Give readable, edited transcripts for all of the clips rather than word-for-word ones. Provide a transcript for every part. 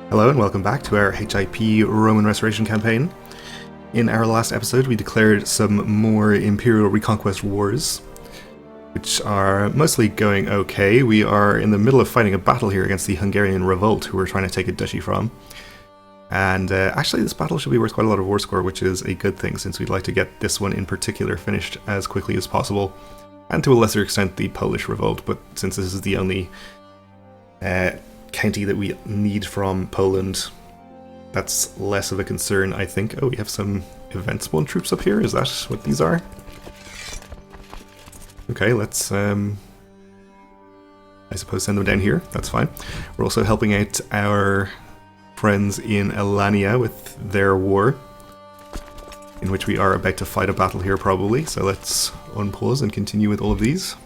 Hello and welcome back to our HIP Roman Restoration campaign. In our last episode we declared some more Imperial Reconquest wars, which are mostly going okay. We are in the middle of fighting a battle here against the Hungarian Revolt, who we're trying to take a duchy from. And actually this battle should be worth quite a lot of war score, which is a good thing, since we'd like to get this one in particular finished as quickly as possible. And to a lesser extent the Polish Revolt, but since this is the only county that we need from Poland, that's less of a concern, I think. Oh, we have some event spawn troops up here, is that what these are? Okay, let's I suppose send them down here, that's fine. We're also helping out our friends in Alania with their war, in which we are about to fight a battle here probably, so let's unpause and continue with all of these.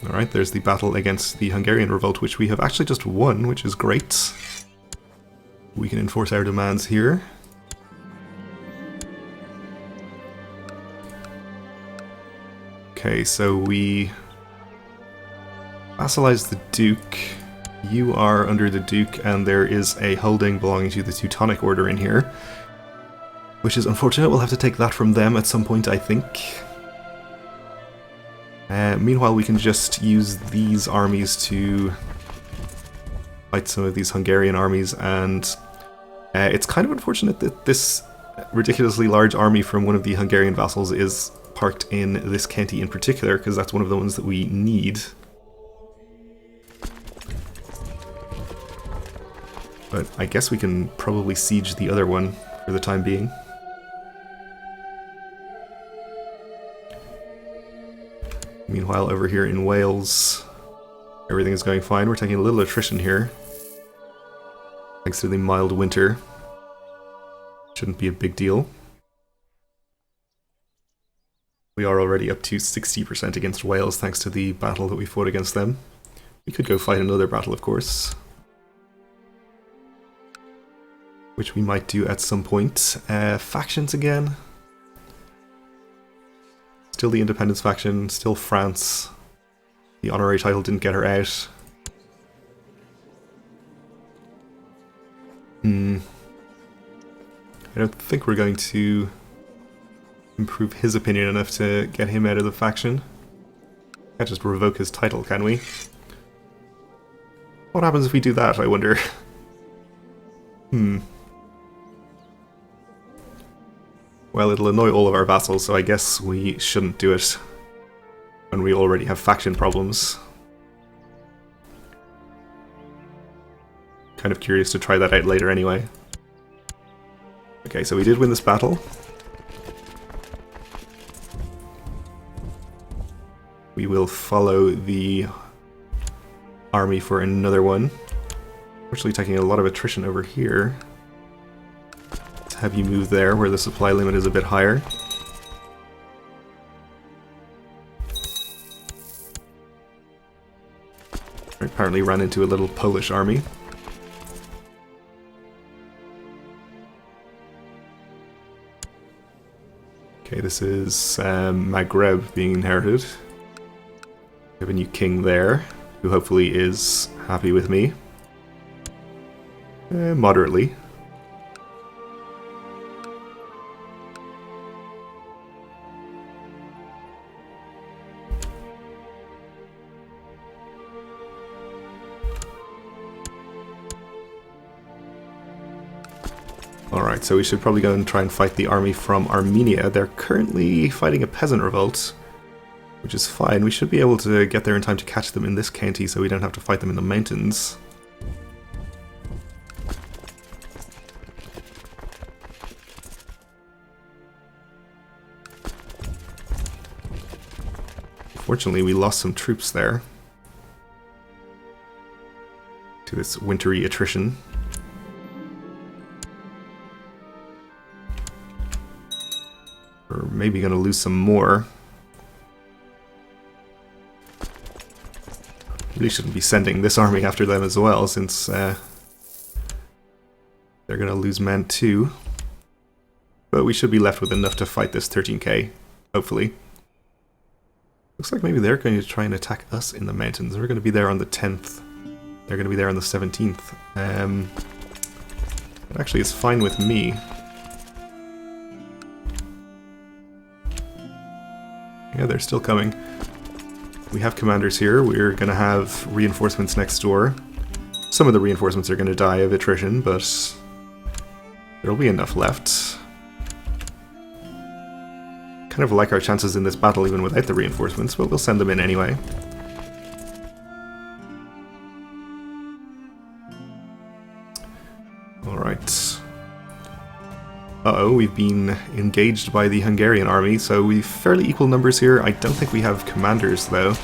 Alright, there's the battle against the Hungarian Revolt, which we have actually just won, which is great. We can enforce our demands here. Okay, so we vassalize the Duke. You are under the Duke, and there is a holding belonging to the Teutonic Order in here, which is unfortunate. We'll have to take that from them at some point, I think. Meanwhile, we can just use these armies to fight some of these Hungarian armies, and it's kind of unfortunate that this ridiculously large army from one of the Hungarian vassals is parked in this county in particular, because that's one of the ones that we need. But I guess we can probably siege the other one for the time being. Meanwhile, over here in Wales, everything is going fine. We're taking a little attrition here, thanks to the mild winter. Shouldn't be a big deal. We are already up to 60% against Wales, thanks to the battle that we fought against them. We could go fight another battle, of course, which we might do at some point. Factions again. Still the Independence faction, still France. The honorary title didn't get her out. I don't think we're going to improve his opinion enough to get him out of the faction. Can't just revoke his title, can we? What happens if we do that, I wonder? Well, it'll annoy all of our vassals, so I guess we shouldn't do it when we already have faction problems. Kind of curious to try that out later anyway. Okay, so we did win this battle. We will follow the army for another one. Actually taking a lot of attrition over here. Have you move there where the supply limit is a bit higher. Apparently ran into a little Polish army. Okay, this is Maghreb being inherited. We have a new king there, who hopefully is happy with me. Moderately. Alright, so we should probably go and try and fight the army from Armenia. They're currently fighting a peasant revolt, which is fine. We should be able to get there in time to catch them in this county, so we don't have to fight them in the mountains. Fortunately, we lost some troops there to this wintry attrition. We're maybe going to lose some more. Really shouldn't be sending this army after them as well, since they're going to lose men too. But we should be left with enough to fight this 13k, hopefully. Looks like maybe they're going to try and attack us in the mountains. We're going to be there on the 10th. they're going to be there on the 17th. It actually is fine with me. Yeah, they're still coming. We have commanders here. We're going to have reinforcements next door. Some of the reinforcements are going to die of attrition, but there'll be enough left. Kind of like our chances in this battle even without the reinforcements, but we'll send them in anyway. Alright. Uh-oh, we've been engaged by the Hungarian army, so we've fairly equal numbers here. I don't think we have commanders, though.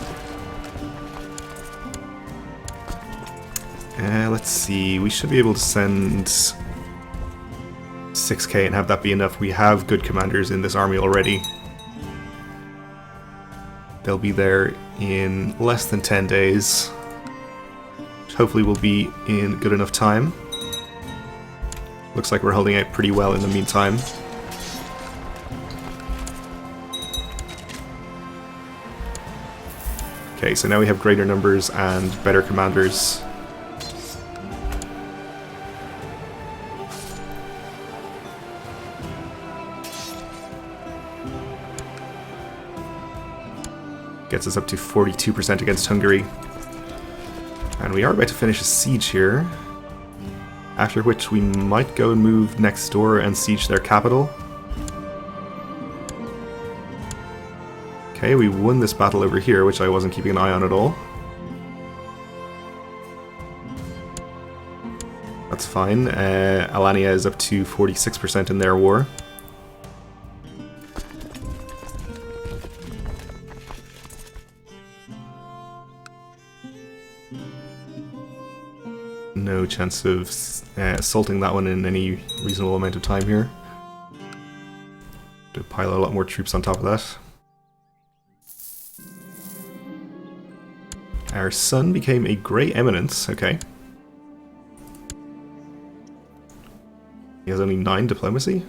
Let's see, we should be able to send 6k and have that be enough. We have good commanders in this army already. They'll be there in less than 10 days. Which hopefully will be in good enough time. Looks like we're holding out pretty well in the meantime. Okay, so now we have greater numbers and better commanders. Gets us up to 42% against Hungary. And we are about to finish a siege here. After which we might go and move next door and siege their capital. Okay, we won this battle over here, which I wasn't keeping an eye on at all. That's fine. Alania is up to 46% in their war. No chance of assaulting that one in any reasonable amount of time here. To pile a lot more troops on top of that. Our son became a Grey Eminence, okay. He has only 9 diplomacy?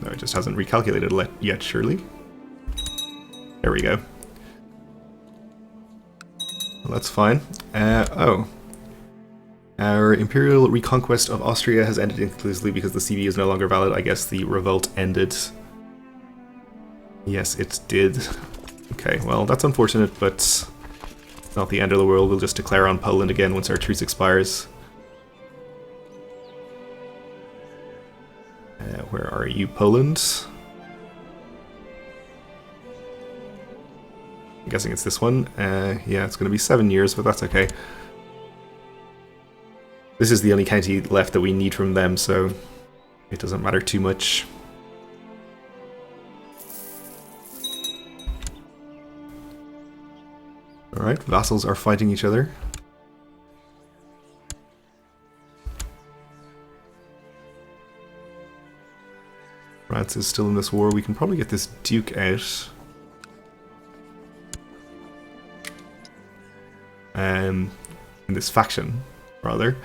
No, it just hasn't recalculated yet, surely. There we go. Well, that's fine. Oh. Our Imperial reconquest of Austria has ended inconclusively because the CB is no longer valid. I guess the revolt ended. Yes, it did. Okay, well, that's unfortunate, but it's not the end of the world. We'll just declare on Poland again once our truce expires. Where are you, Poland? I'm guessing it's this one. Yeah, it's going to be 7 years, but that's okay. This is the only county left that we need from them, so it doesn't matter too much. Alright, vassals are fighting each other. France is still in this war. We can probably get this duke out. In this faction, rather.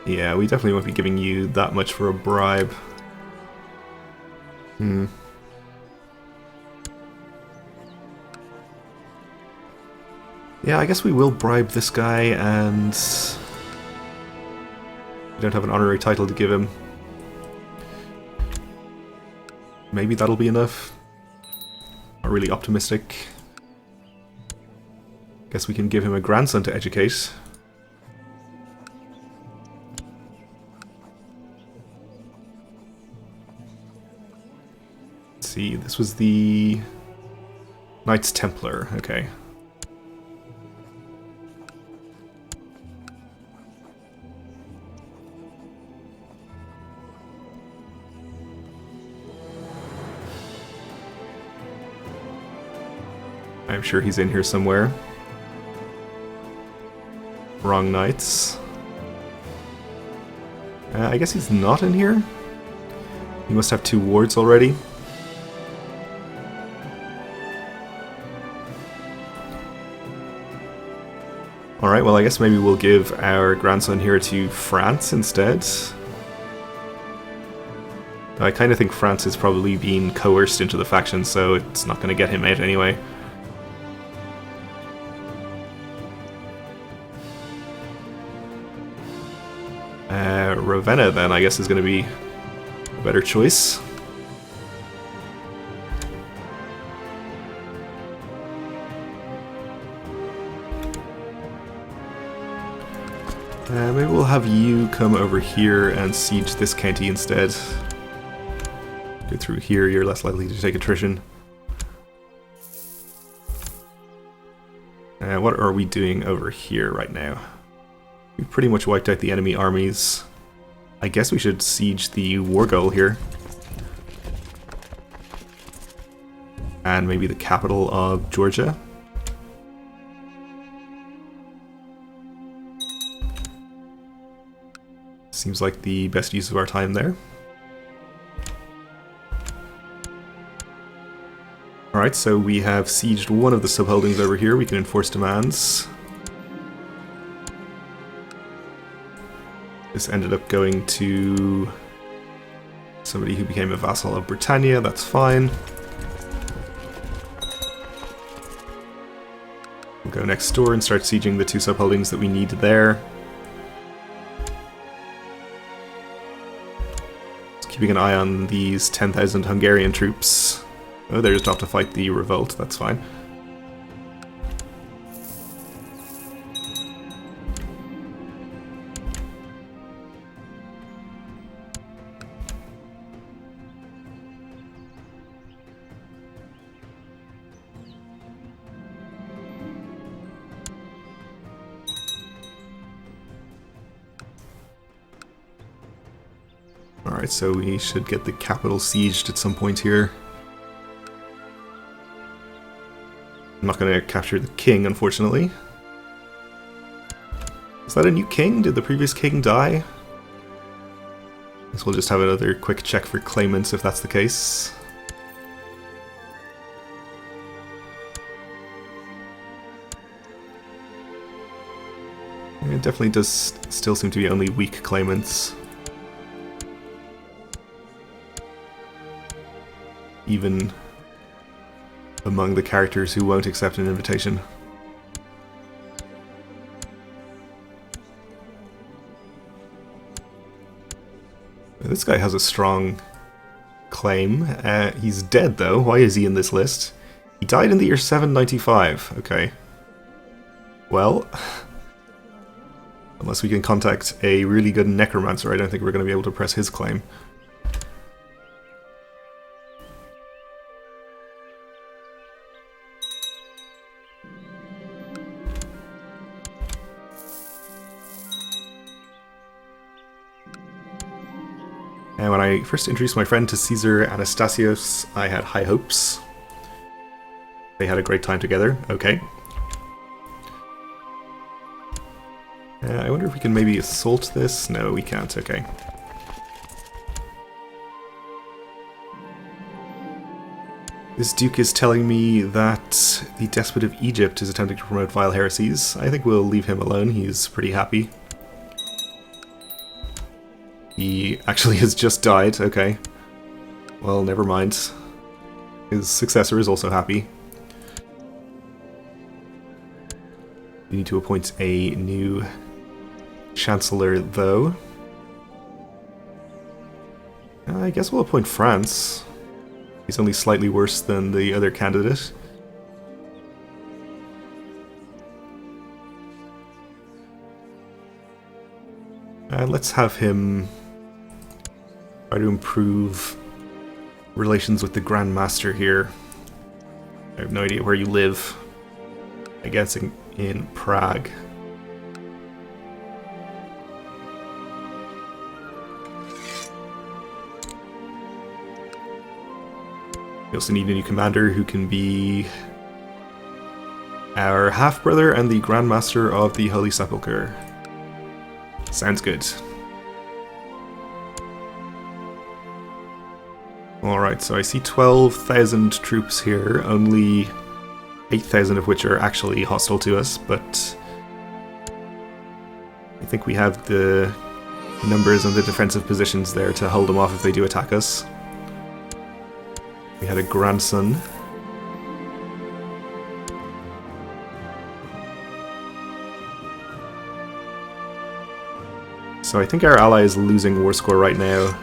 Yeah, we definitely won't be giving you that much for a bribe. Yeah, I guess we will bribe this guy, and we don't have an honorary title to give him. Maybe that'll be enough. Not really optimistic. Guess we can give him a grandson to educate. Let's see, this was the Knights Templar, okay. I'm sure he's in here somewhere. Wrong knights. I guess he's not in here. He must have 2 wards already. Alright, well I guess maybe we'll give our grandson here to France instead. I kind of think France is probably being coerced into the faction, so it's not going to get him out anyway. Ravenna, then, I guess, is going to be a better choice. Maybe we'll have you come over here and siege this county instead. Go through here, you're less likely to take attrition. What are we doing over here right now? We've pretty much wiped out the enemy armies. I guess we should siege the war goal here. And maybe the capital of Georgia. Seems like the best use of our time there. Alright, so we have sieged one of the subholdings over here. We can enforce demands. This ended up going to somebody who became a vassal of Britannia. That's fine. We'll go next door and start sieging the two subholdings that we need there. Keeping an eye on these 10,000 Hungarian troops. Oh, they're just off to fight the revolt, that's fine. Alright, so we should get the capital sieged at some point here. I'm not going to capture the king, unfortunately. Is that a new king? Did the previous king die? I guess we'll just have another quick check for claimants if that's the case. It definitely does still seem to be only weak claimants. Even among the characters who won't accept an invitation. This guy has a strong claim. He's dead though. Why is he in this list? He died in the year 795. Okay. Well, unless we can contact a really good necromancer, I don't think we're going to be able to press his claim. And when I first introduced my friend to Caesar Anastasios, I had high hopes. They had a great time together. Okay. I wonder if we can maybe assault this? No, we can't. Okay. This duke is telling me that the despot of Egypt is attempting to promote vile heresies. I think we'll leave him alone. He's pretty happy. He actually has just died, okay. Well, never mind. His successor is also happy. We need to appoint a new chancellor, though. I guess we'll appoint France. He's only slightly worse than the other candidate. Let's have him try to improve relations with the Grand Master here. I have no idea where you live. I guess in Prague. We also need a new commander who can be our half-brother and the Grand Master of the Holy Sepulchre. Sounds good. Alright, so I see 12,000 troops here, only 8,000 of which are actually hostile to us, but I think we have the numbers and the defensive positions there to hold them off if they do attack us. We had a grandson. So I think our ally is losing war score right now.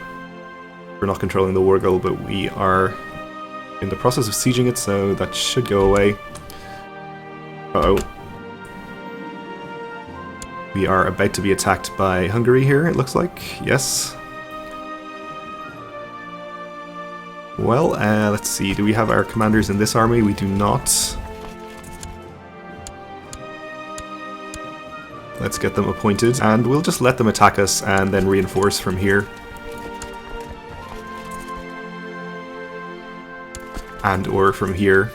We're not controlling the war goal, but we are in the process of sieging it, so that should go away. Uh-oh. We are about to be attacked by Hungary here, it looks like. Yes. Well, let's see. Do we have our commanders in this army? We do not. Let's get them appointed, and we'll just let them attack us and then reinforce from here. And or from here.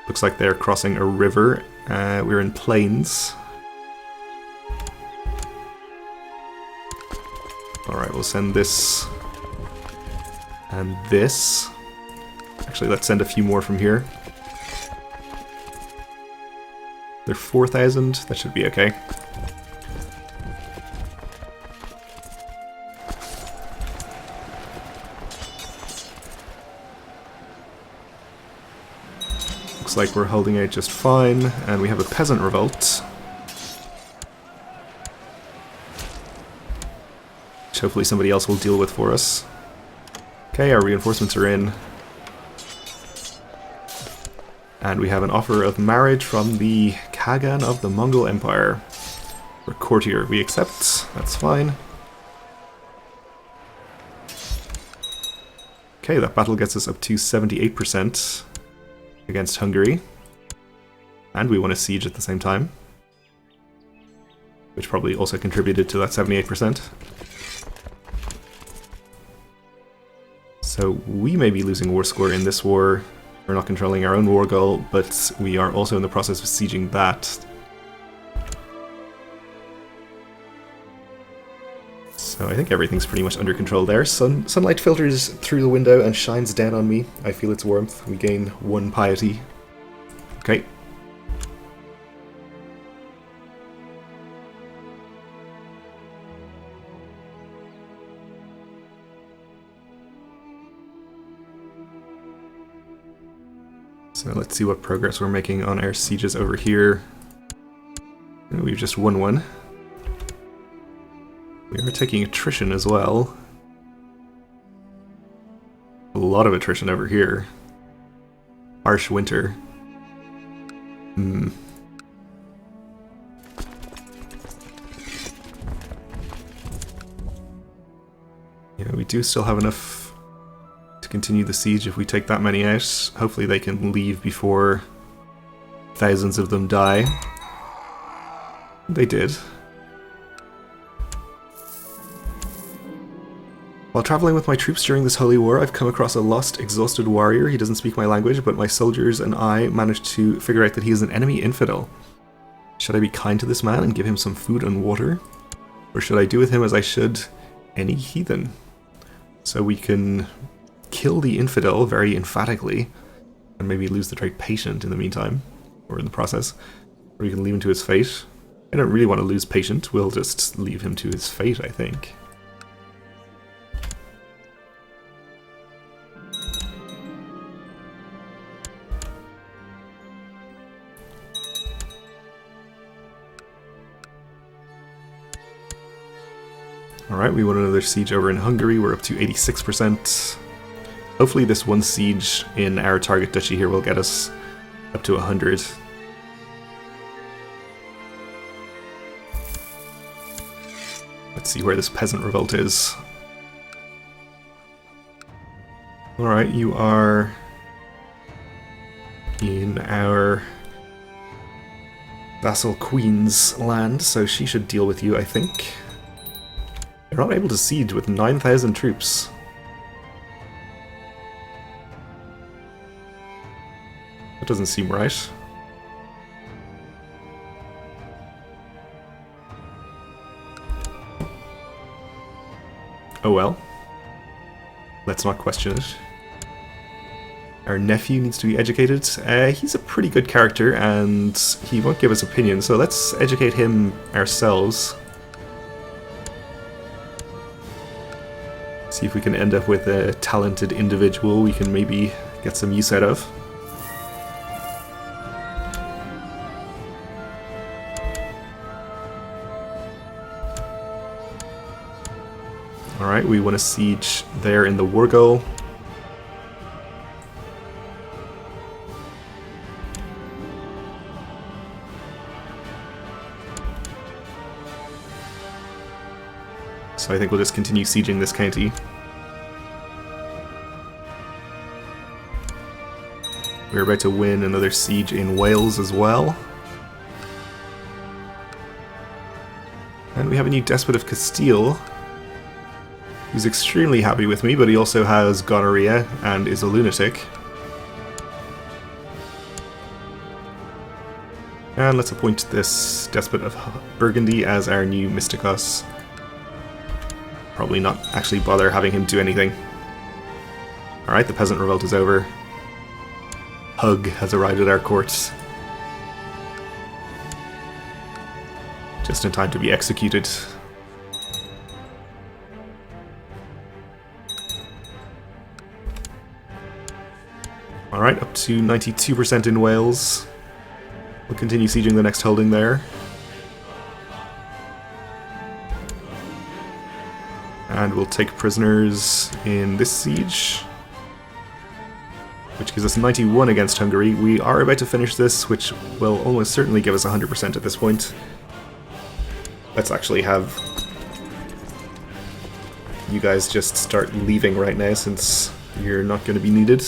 Looks like they're crossing a river. We're in plains. Alright, we'll send this and this. Actually, let's send a few more from here. They're 4,000. That should be okay. Looks like we're holding out just fine, and we have a peasant revolt. Which hopefully somebody else will deal with for us. Okay, our reinforcements are in. And we have an offer of marriage from the Khagan of the Mongol Empire. We're courtier. We accept. That's fine. Okay, that battle gets us up to 78% against Hungary. And we won a siege at the same time. Which probably also contributed to that 78%. So we may be losing war score in this war. We're not controlling our own war goal, but we are also in the process of sieging that. So I think everything's pretty much under control there. Sunlight filters through the window and shines down on me. I feel its warmth. We gain 1 piety. Okay. So let's see what progress we're making on our sieges over here. We've just won one. We are taking attrition as well. A lot of attrition over here. Harsh winter. Yeah, we do still have enough to continue the siege if we take that many out. Hopefully they can leave before thousands of them die. They did. While traveling with my troops during this holy war, I've come across a lost, exhausted warrior. He doesn't speak my language, but my soldiers and I managed to figure out that he is an enemy infidel. Should I be kind to this man and give him some food and water? Or should I do with him as I should any heathen? So we can kill the infidel very emphatically, and maybe lose the trait patient in the meantime, or in the process. Or we can leave him to his fate. I don't really want to lose patient, we'll just leave him to his fate, I think. Alright, we won another siege over in Hungary, we're up to 86%. Hopefully this one siege in our target duchy here will get us up to 100. Let's see where this peasant revolt is. Alright, you are in our vassal queen's land, so she should deal with you, I think. They're not able to siege with 9,000 troops. That doesn't seem right. Oh well. Let's not question it. Our nephew needs to be educated. He's a pretty good character, and he won't give us opinions, so let's educate him ourselves. See if we can end up with a talented individual we can maybe get some use out of. Alright, we won a siege there in the war goal. So I think we'll just continue sieging this county. We're about to win another siege in Wales as well. And we have a new Despot of Castile, who's extremely happy with me, but he also has gonorrhea and is a lunatic. And let's appoint this Despot of Burgundy as our new Mysticos. Probably not actually bother having him do anything. Alright, the peasant revolt is over. Hug has arrived at our court. Just in time to be executed. Alright, up to 92% in Wales. We'll continue sieging the next holding there. And we'll take prisoners in this siege, which gives us 91 against Hungary. We are about to finish this, which will almost certainly give us 100% at this point. Let's actually have you guys just start leaving right now, since you're not going to be needed.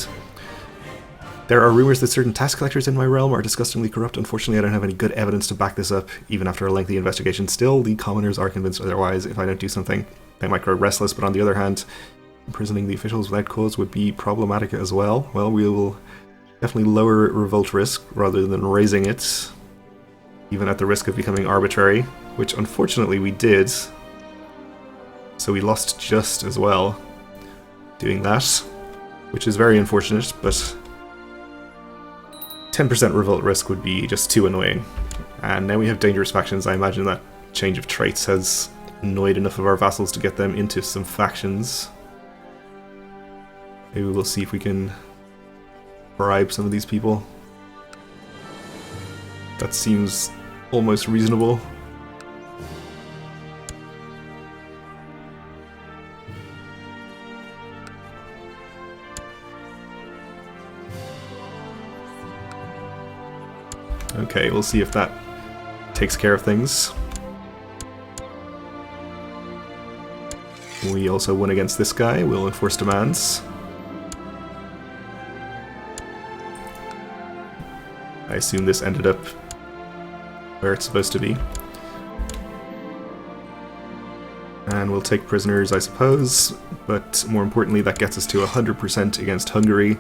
There are rumors that certain tax collectors in my realm are disgustingly corrupt. Unfortunately, I don't have any good evidence to back this up, even after a lengthy investigation. Still, the commoners are convinced otherwise. If I don't do something, they might grow restless, but on the other hand, imprisoning the officials without cause would be problematic as well. Well, we will definitely lower revolt risk rather than raising it, even at the risk of becoming arbitrary, which unfortunately we did. So we lost just as well doing that, which is very unfortunate, but 10% revolt risk would be just too annoying. And now we have dangerous factions. I imagine that change of traits has annoyed enough of our vassals to get them into some factions. Maybe we'll see if we can bribe some of these people. That seems almost reasonable. Okay, we'll see if that takes care of things. We also won against this guy. We'll enforce demands. I assume this ended up where it's supposed to be. And we'll take prisoners, I suppose, but more importantly that gets us to 100% against Hungary.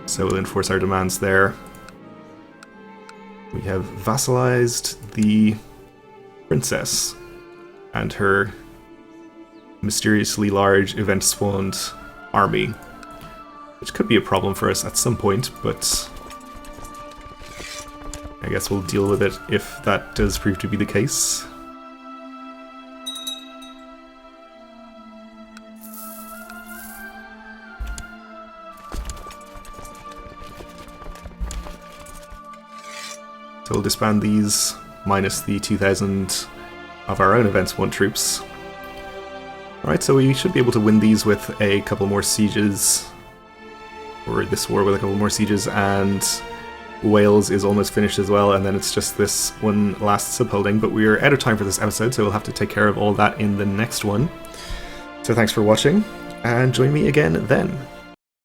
So we'll enforce our demands there. We have vassalized the princess and her mysteriously large event-spawned army, which could be a problem for us at some point, but I guess we'll deal with it if that does prove to be the case. So we'll disband these, minus the 2,000 of our own event-spawned troops. Alright, so we should be able to win these with a couple more sieges, or this war with a couple more sieges, and Wales is almost finished as well, and then it's just this one last subholding, but we're out of time for this episode, so we'll have to take care of all that in the next one. So thanks for watching, and join me again then.